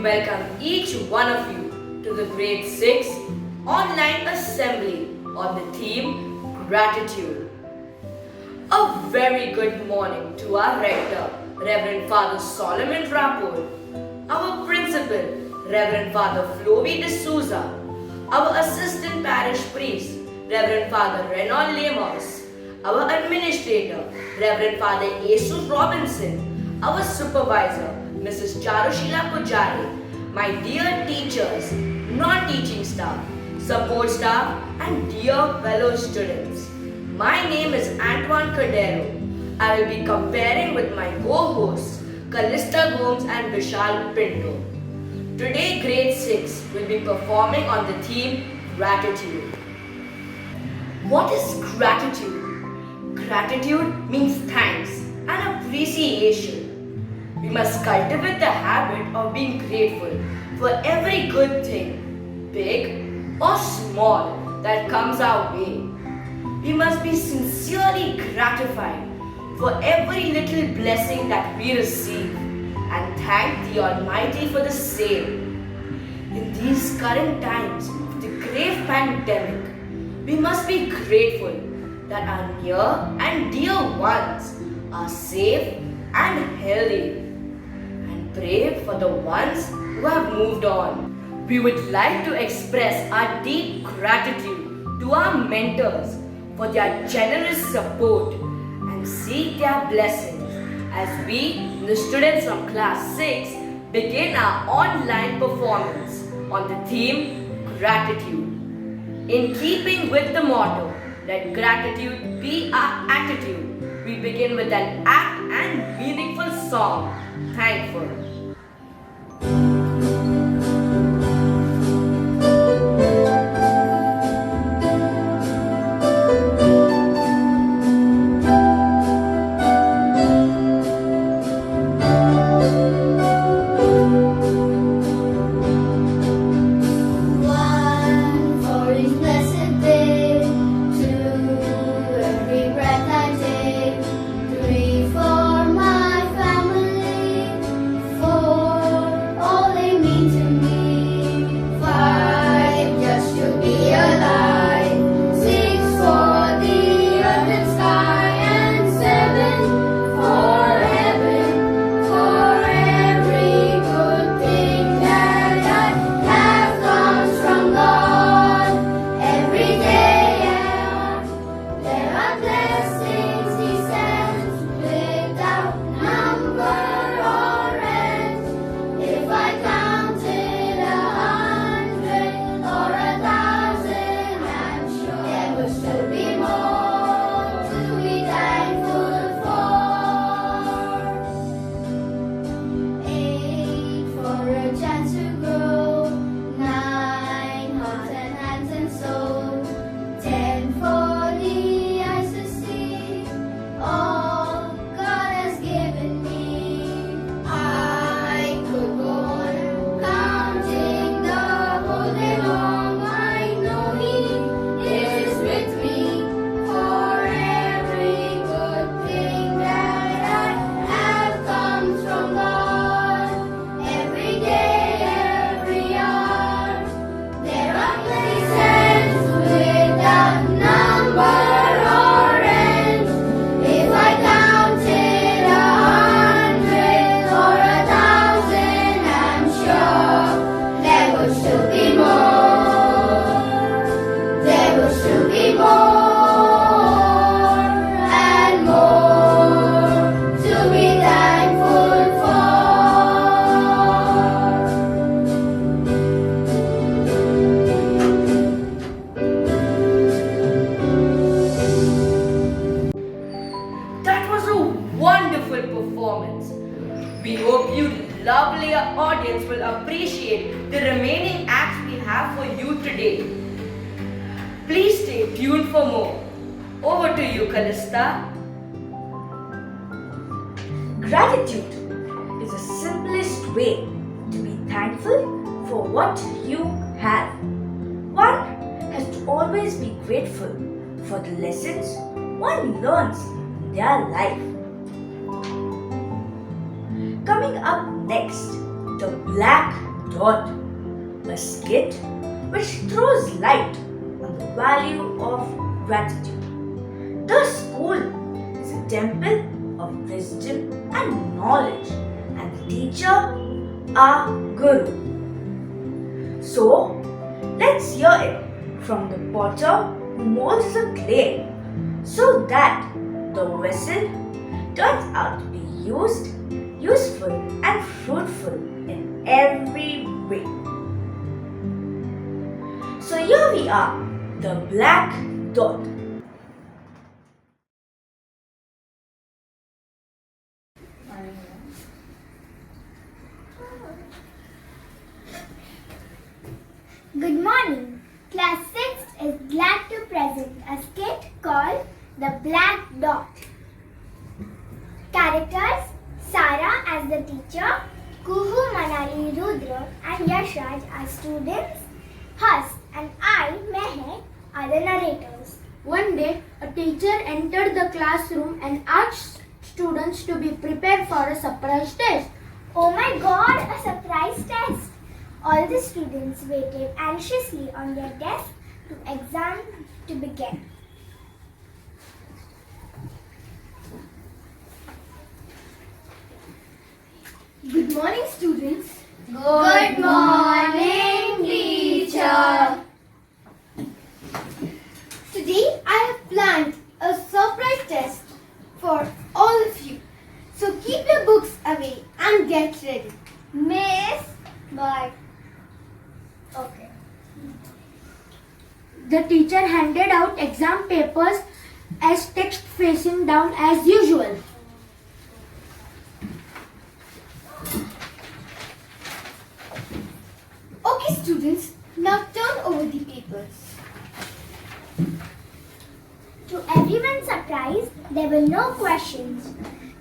welcome each one of you to the grade 6 online assembly on the theme Gratitude. A very good morning to our rector, Reverend Father Solomon Rapport, our principal, Reverend Father Flovi D'Souza, our assistant parish priest, Reverend Father Renaud Lemos, our administrator, Reverend Father Jesus Robinson, our supervisor, Mrs. Charushila Pujari, my dear teachers, non-teaching staff, support staff, and dear fellow students. My name is Antoine Cordero. I will be comparing with my co-hosts, Callista Gomes and Vishal Pinto. Today, grade 6 will be performing on the theme Gratitude. What is gratitude? Gratitude means thanks and appreciation. We must cultivate the habit of being grateful for every good thing, big or small, that comes our way. We must be sincerely gratified for every little blessing that we receive and thank the Almighty for the same. In these current times of the grave pandemic, we must be grateful that our near and dear ones are safe and healthy, and pray for the ones who have moved on. We would like to express our deep gratitude to our mentors for their generous support and seek their blessings as we, the students from class 6, begin our online performance on the theme Gratitude. In keeping with the motto, let gratitude be our attitude, we begin with an apt and meaningful song, Thankful. Wonderful performance. We hope you lovely audience will appreciate the remaining acts we have for you today. Please stay tuned for more. Over to you, Callista. Gratitude is the simplest way to be thankful for what you have. One has to always be grateful for the lessons one learns in their life. Coming up next, the Black Dot, a skit which throws light on the value of gratitude. The school is a temple of wisdom and knowledge, and the teacher, our guru. So, let's hear it from the potter who molds the clay so that the vessel turns out to be useful, and fruitful in every way. So here we are, the black dot. Good morning. Class 6 is glad to present a skit called The Black Dot. Characters: Sara as the teacher, Kuhu, Manali, Rudra and Yashraj are students, Has and I, Mehek, are the narrators. One day, a teacher entered the classroom and asked students to be prepared for a surprise test. Oh my god, a surprise test! All the students waited anxiously on their desks to exam to begin. Good morning, students. Good morning, teacher. Today, I have planned a surprise test for all of you. So keep your books away and get ready. Miss, but okay. The teacher handed out exam papers as text facing down as usual. Okay, students, now turn over the papers. To everyone's surprise, there were no questions,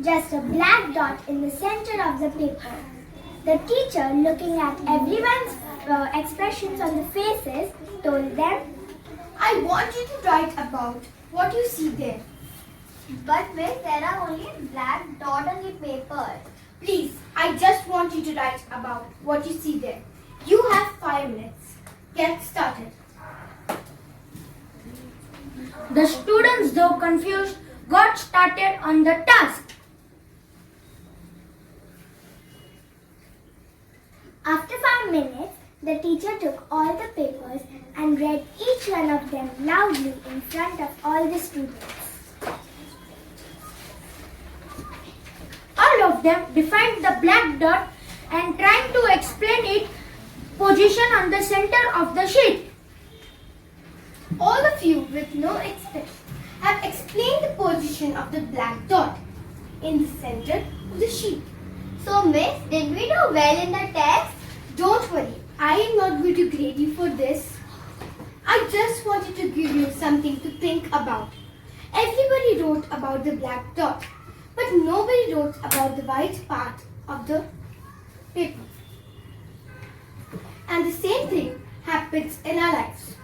just a black dot in the center of the paper. The teacher, looking at everyone's expressions on the faces, told them, I want you to write about what you see there. "But miss, there are only black dot on the paper." Please, I just want you to write about what you see there. You have 5 minutes. Get started. The students, though confused, got started on the task. After 5 minutes, the teacher took all the papers and read each one of them loudly in front of all the students. All of them defined the black dot and trying to explain its position on the center of the sheet. All of you with no expression have explained the position of the black dot in the center of the sheet. So, miss, did we do well in the test? Don't worry, I am not going to grade you for this. I just wanted to give you something to think about. Everybody wrote about the black dot, but nobody wrote about the white part of the paper. And the same thing happens in our lives.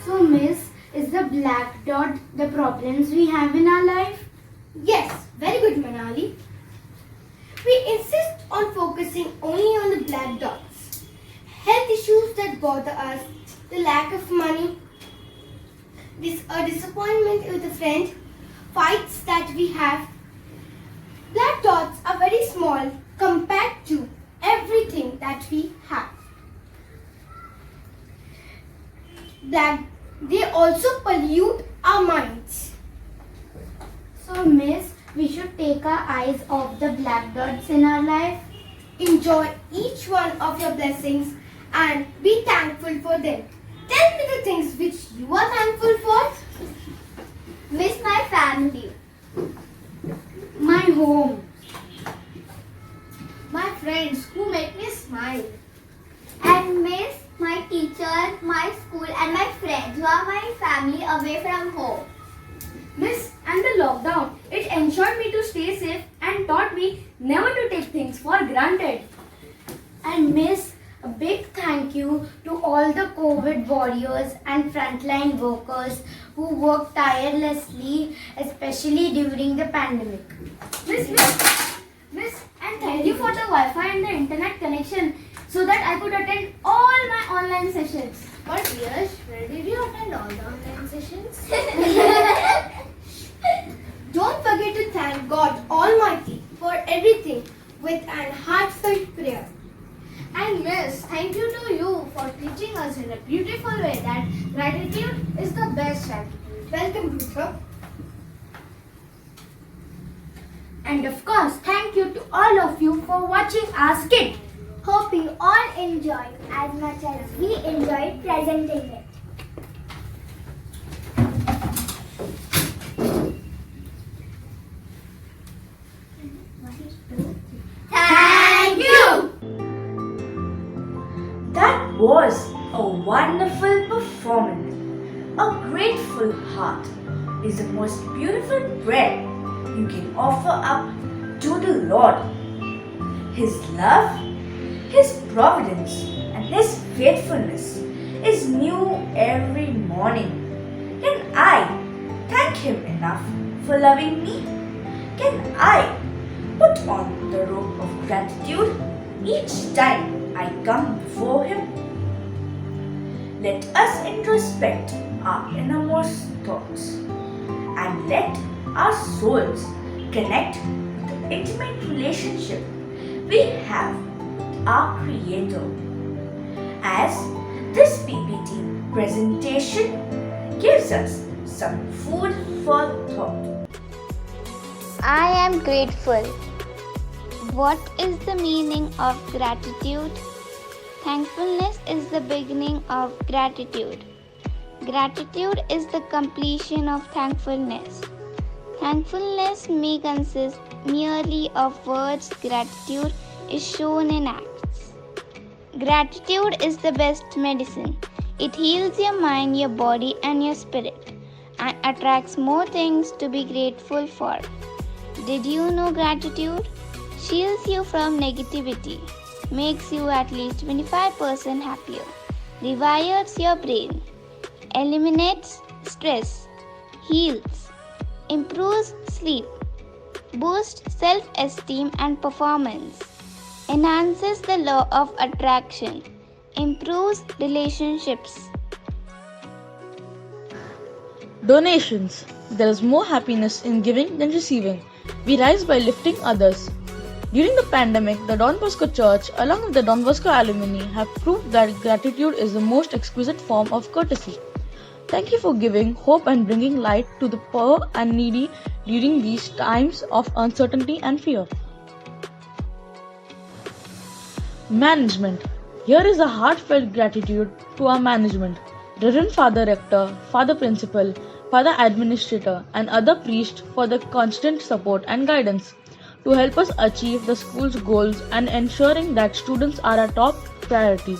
So, miss, is the black dot the problems we have in our life? Yes, very good, Manali. We insist on focusing only on the black dots. Health issues that bother us, the lack of money, a disappointment with a friend, fights that we have. Black dots are very small compared to everything that we have. They also pollute our minds. So, miss, we should take our eyes off the black dots in our life. Enjoy each one of your blessings and be thankful for them. Tell me the things which you are thankful for. Miss, my family. My home. My friends who make me smile. And miss, my teacher, my school and my friends who are my family away from home. Miss, and the lockdown, it ensured me to stay safe and taught me never to take things for granted. And miss, a big thank you to all the COVID warriors and frontline workers who worked tirelessly, especially during the pandemic. Miss, and thank you for the Wi-Fi and the internet connection. so that I could attend all my online sessions. But Yash, where did you attend all the online sessions? Don't forget to thank God Almighty for everything with an heartfelt prayer. And Miss, thank you to you for teaching us in a beautiful way that gratitude is the best attitude. Welcome, Rutha. And of course, thank you to all of you for watching our skit. Hope you all enjoyed as much as we enjoyed presenting it. Thank you! That was a wonderful performance. A grateful heart is the most beautiful bread you can offer up to the Lord. His love, His providence, and His faithfulness is new every morning. Can I thank Him enough for loving me? Can I put on the robe of gratitude each time I come before Him? Let us introspect our innermost thoughts and let our souls connect with the intimate relationship we have with our Creator. As this PPT presentation gives us some food for thought. I am grateful. What is the meaning of gratitude? Thankfulness is the beginning of gratitude. Gratitude is the completion of thankfulness. Thankfulness may consist merely of words. Gratitude is shown in acts. Gratitude is the best medicine. It heals your mind, your body, and your spirit, and attracts more things to be grateful for. Did you know gratitude shields you from negativity, makes you at least 25% happier, rewires your brain, eliminates stress, heals, improves sleep, boosts self-esteem and performance, enhances the law of attraction, improves relationships. Donations. There is more happiness in giving than receiving. We rise by lifting others. During the pandemic, the Don Bosco Church, along with the Don Bosco alumni, have proved that gratitude is the most exquisite form of courtesy. Thank you for giving hope and bringing light to the poor and needy during these times of uncertainty and fear. Management. Here is a heartfelt gratitude to our management, Reverend Father Rector, Father Principal, Father Administrator, and other priests for the constant support and guidance to help us achieve the school's goals and ensuring that students are our top priority.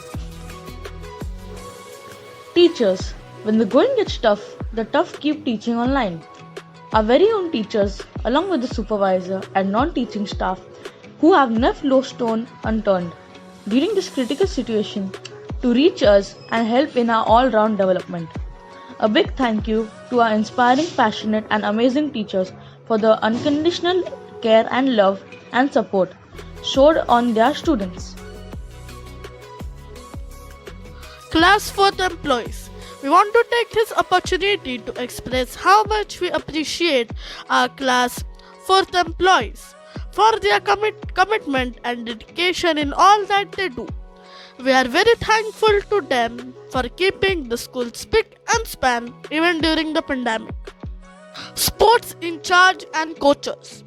Teachers. When the going gets tough, the tough keep teaching online. Our very own teachers, along with the supervisor and non-teaching staff, who have never left stone unturned during this critical situation to reach us and help in our all-round development. A big thank you to our inspiring, passionate and amazing teachers for the unconditional care and love and support showed on their students. Class 4th employees. We want to take this opportunity to express how much we appreciate our class 4th employees for their commitment and dedication in all that they do. We are very thankful to them for keeping the school spick and span even during the pandemic. Sports in charge and coaches.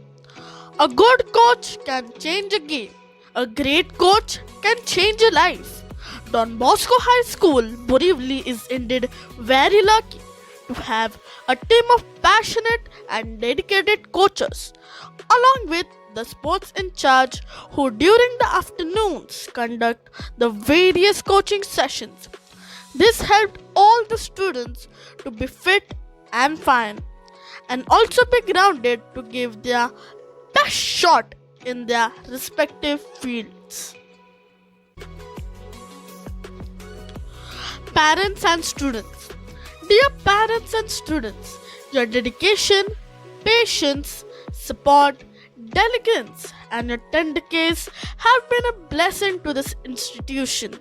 A good coach can change a game. A great coach can change a life. Don Bosco High School, Borivali is indeed very lucky to have a team of passionate and dedicated coaches, along with the sports in charge who during the afternoons conduct the various coaching sessions. This helped all the students to be fit and fine and also be grounded to give their best shot in their respective fields. Parents and students. Dear parents and students, your dedication, patience, support, delegates, and your tender case have been a blessing to this institution.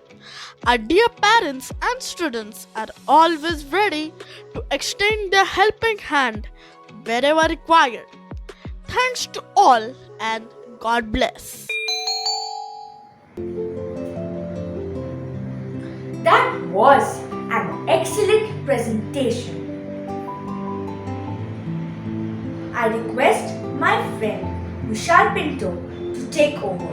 Our dear parents and students are always ready to extend their helping hand wherever required. Thanks to all and God bless. That was an excellent presentation. I request my friend Vishal Pinto to take over.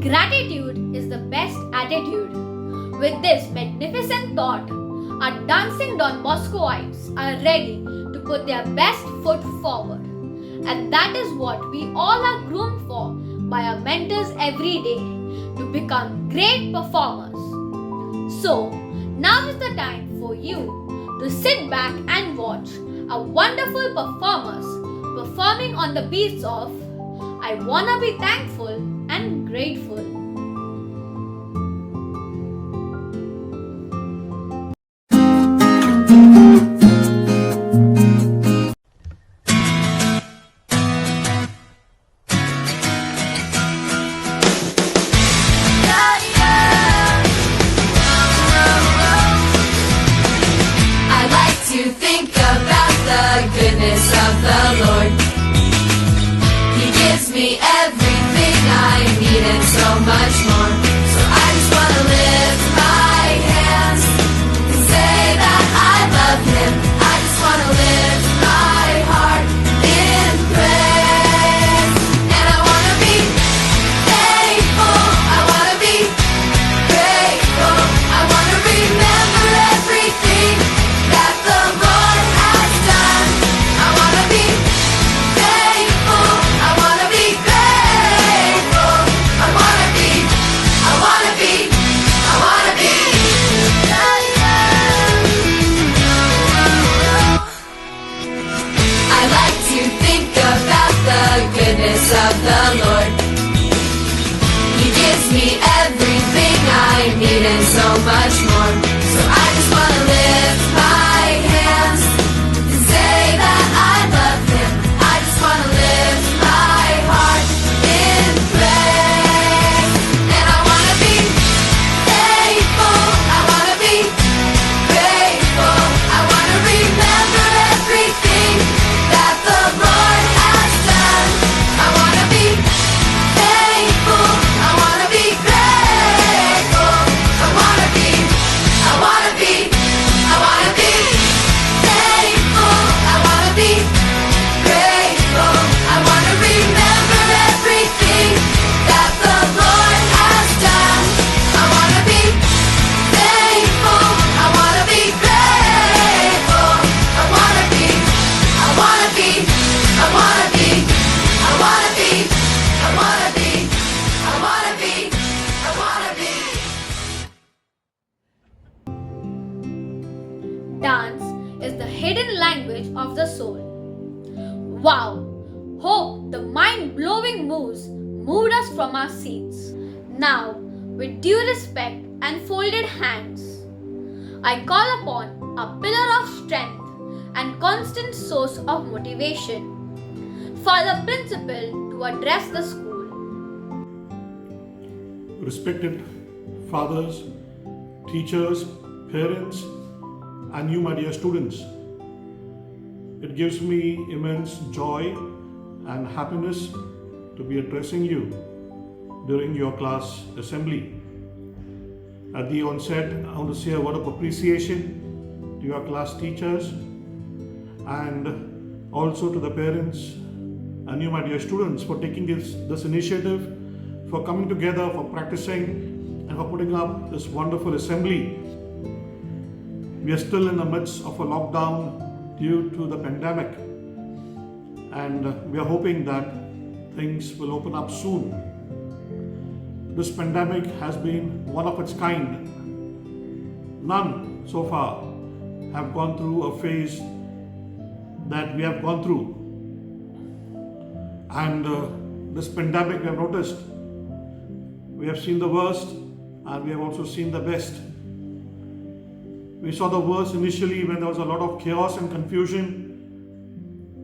Gratitude is the best attitude. With this magnificent thought, our dancing Don Boscoites are ready to put their best foot forward. And that is what we all are groomed for by our mentors every day, to become great performers. So, now is the time for you to sit back and watch our wonderful performers performing on the beats of I Wanna Be Thankful and Grateful. I like to think about the goodness of the Lord. He gives me everything I need and so much more. So I just want to lift my hands and say that I love Him. I just want to lift my heart in praise. And I want to be thankful. I want to be grateful. I want to remember everything that the Lord has done. I want to be thankful. I want to be grateful. I want to be. I want to be. I want to be. I like to think about the goodness of the Lord. He gives me everything I need and so much more. So I just want to lift my hands and say that I love Him. I just want to lift my heart in praise. And I want to be thankful. I want to be grateful. I want to remember everything that the Lord has done. I want to be thankful. I want to be grateful. I want to be. I want to be. I want to be thankful. I want to be grateful. I want to remember everything that the Lord has done. I want to be thankful. I want to be grateful. I want to be. I want to be. I want to be. I want to be. I want to be. I want to be. I want to be. Dance is the hidden language of the soul. Wow! Hope the mind-blowing moves moved us from our seats. Now, with due respect and folded hands, I call upon a pillar of strength and constant source of motivation, Father Principal, to address the school. Respected fathers, teachers, parents, and you, my dear students, it gives me immense joy and happiness to be addressing you during your class assembly. At the onset, I want to say a word of appreciation to your class teachers and also to the parents and you, my dear students, for taking this initiative, for coming together, for practicing, and for putting up this wonderful assembly. We are still in the midst of a lockdown due to the pandemic, and we are hoping that things will open up soon. This pandemic has been one of its kind. None so far have gone through a phase that we have gone through. And this pandemic, we have noticed, we have seen the worst and we have also seen the best. We saw the worst initially when there was a lot of chaos and confusion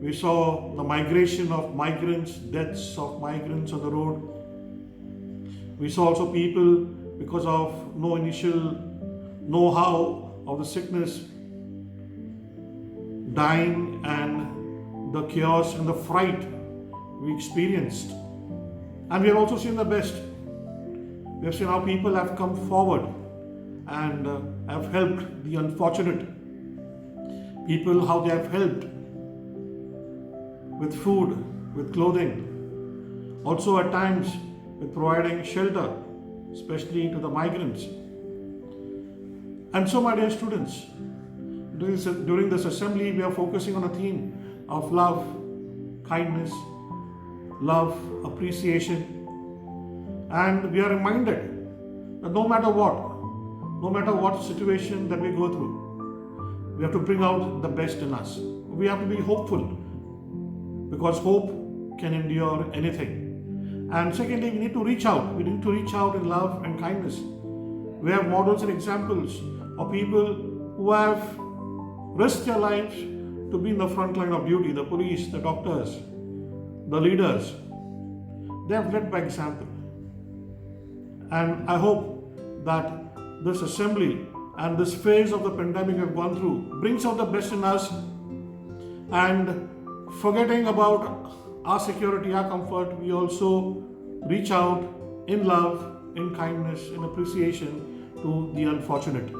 We saw the migration of migrants, deaths of migrants on the road. We saw also people, because of no initial know-how of the sickness, dying, and the chaos and the fright we experienced. And we have also seen the best. We have seen how people have come forward and have helped the unfortunate. People, how they have helped with food, with clothing, also at times with providing shelter, especially to the migrants. And so, my dear students, during this assembly, we are focusing on a theme of love, kindness, love, appreciation, and we are reminded that no matter what situation that we go through, we have to bring out the best in us. We have to be hopeful, because hope can endure anything. And secondly, we need to reach out. We need to reach out in love and kindness. We have models and examples of people who have risked their lives to be in the front line of duty, the police, the doctors, the leaders. They have led by example. And I hope that this assembly and this phase of the pandemic we have gone through brings out the best in us, and forgetting about our security, our comfort, we also reach out in love, in kindness, in appreciation to the unfortunate.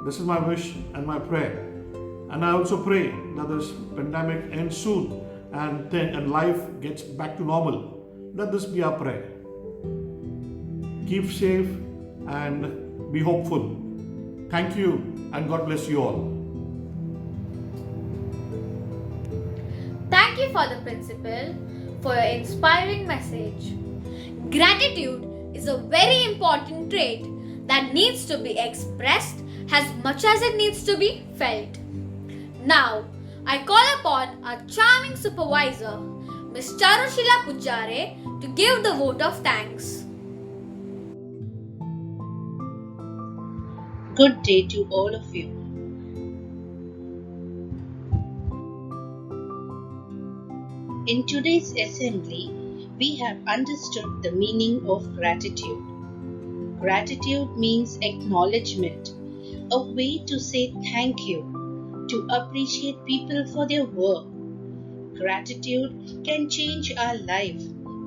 This is my wish and my prayer. And I also pray that this pandemic ends soon and life gets back to normal. Let this be our prayer. Keep safe and be hopeful. Thank you, and God bless you all. Thank you for the principal for your inspiring message. Gratitude is a very important trait that needs to be expressed as much as it needs to be felt. Now, I call upon our charming supervisor, Ms. Charushila Pujare, to give the vote of thanks. Good day to all of you. In today's assembly, we have understood the meaning of gratitude. Gratitude means acknowledgement, a way to say thank you, to appreciate people for their work. Gratitude can change our life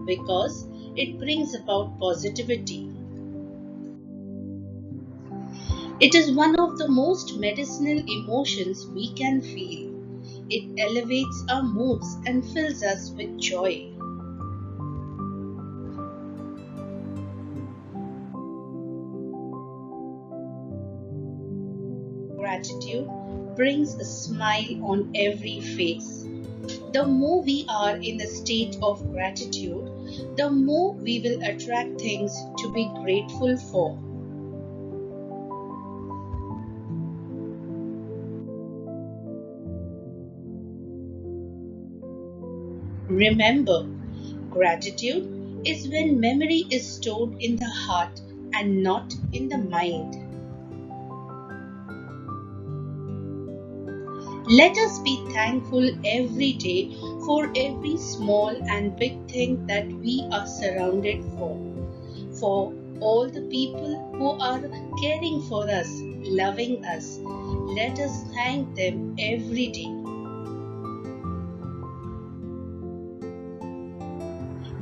because it brings about positivity. It is one of the most medicinal emotions we can feel. It elevates our moods and fills us with joy. Gratitude brings a smile on every face. The more we are in the state of gratitude, the more we will attract things to be grateful for. Remember, gratitude is when memory is stored in the heart and not in the mind. Let us be thankful every day for every small and big thing that we are surrounded for all the people who are caring for us, loving us. Let us thank them every day.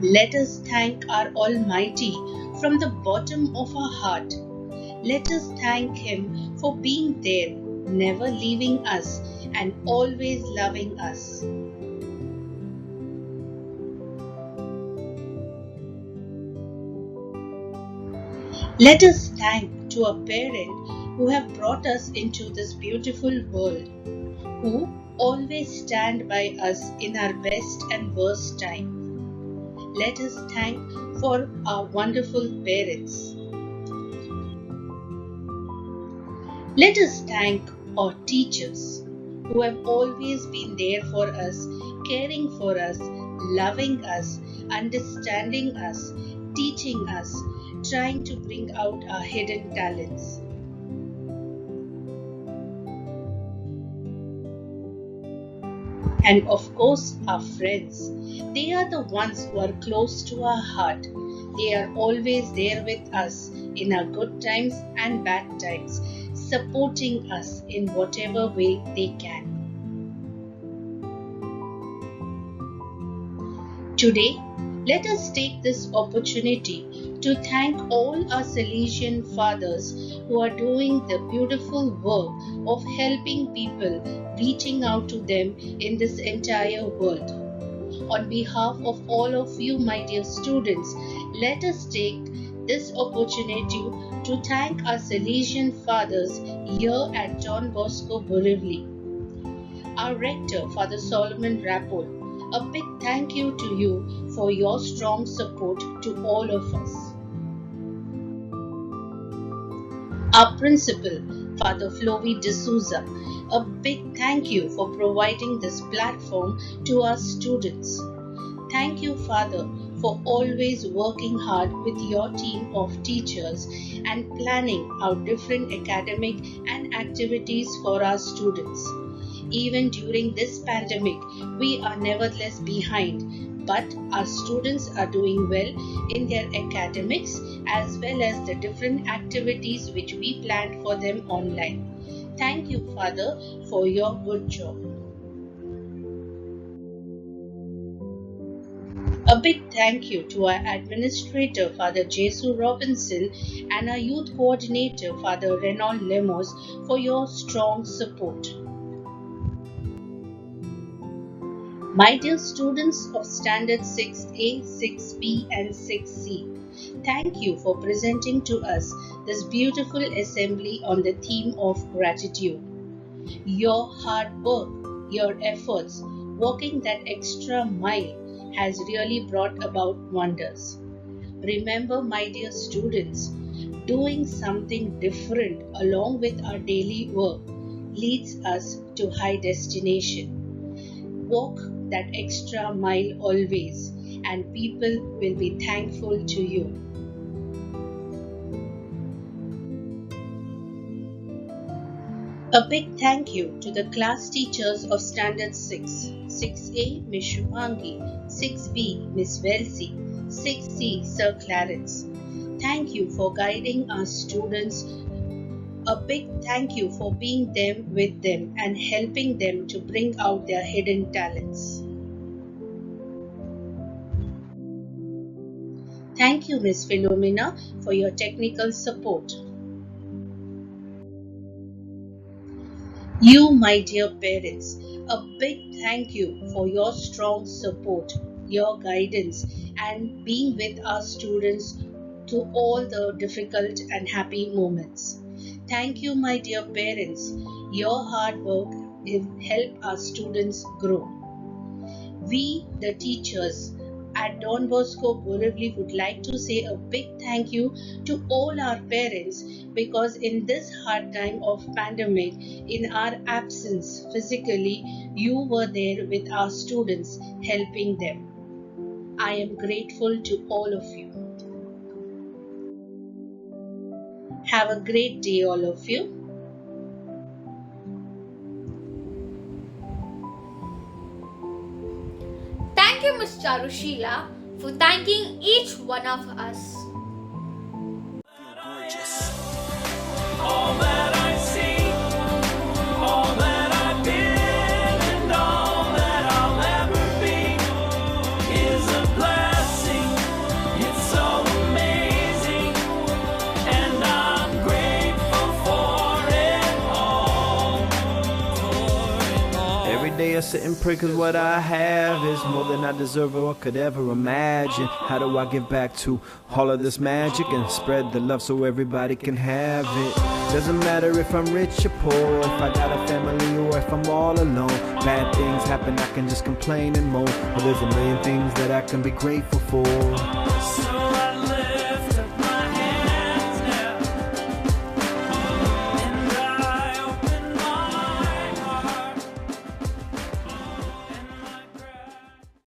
Let us thank our Almighty from the bottom of our heart. Let us thank Him for being there, never leaving us, and always loving us. Let us thank to our parents who have brought us into this beautiful world, who always stand by us in our best and worst time. Let us thank for our wonderful parents. Let us thank our teachers who have always been there for us, caring for us, loving us, understanding us, teaching us, trying to bring out our hidden talents. and of course our friends. They are the ones who are close to our heart. They are always there with us in our good times and bad times, supporting us in whatever way they can. Today, let us take this opportunity to thank all our Salesian fathers who are doing the beautiful work of helping people, reaching out to them in this entire world. On behalf of all of you, my dear students, let us take this opportunity to thank our Salesian fathers here at Don Bosco Borivali. Our rector, Father Solomon Rapport, a big thank you to you for your strong support to all of us. Our principal, Father Flovi D'Souza, a big thank you for providing this platform to our students. Thank you, Father, for always working hard with your team of teachers and planning our different academic and activities for our students. Even during this pandemic, we are nevertheless behind, but our students are doing well in their academics as well as the different activities which we planned for them online. Thank you, Father, for your good job. A big thank you to our administrator, Father Jesu Robinson, and our youth coordinator, Father Renaud Lemos, for your strong support. My dear students of Standard 6A, 6B and 6C, thank you for presenting to us this beautiful assembly on the theme of gratitude. Your hard work, your efforts, walking that extra mile has really brought about wonders. Remember, my dear students, doing something different along with our daily work leads us to high destination. Walk that extra mile always, and people will be thankful to you. A big thank you to the class teachers of Standard 6, 6A Miss Shubhangi, 6B Miss Velsi, 6C Sir Clarence. Thank you for guiding our students. A big thank you for being there with them and helping them to bring out their hidden talents. Thank you, Miss Philomena, for your technical support. You, my dear parents, a big thank you for your strong support, your guidance, and being with our students through all the difficult and happy moments. Thank you, my dear parents. Your hard work will help our students grow. We, the teachers at Don Bosco Borivali, would like to say a big thank you to all our parents, because in this hard time of pandemic, in our absence physically, you were there with our students, helping them. I am grateful to all of you. Have a great day, all of you. Thank you, Ms. Charushila, for thanking each one of us. All that I see, all that I've been, and all that I'll ever be is a blessing. It's so amazing, and I'm grateful for it all. Every day I sit and pray, cause what I have is more than I deserve or could ever imagine. How do I give back to all of this magic and spread the love so everybody can have it? Doesn't matter if I'm rich or poor, if I got a family or if I'm all alone. Bad things happen, I can just complain and moan, but there's a million things that I can be grateful for. So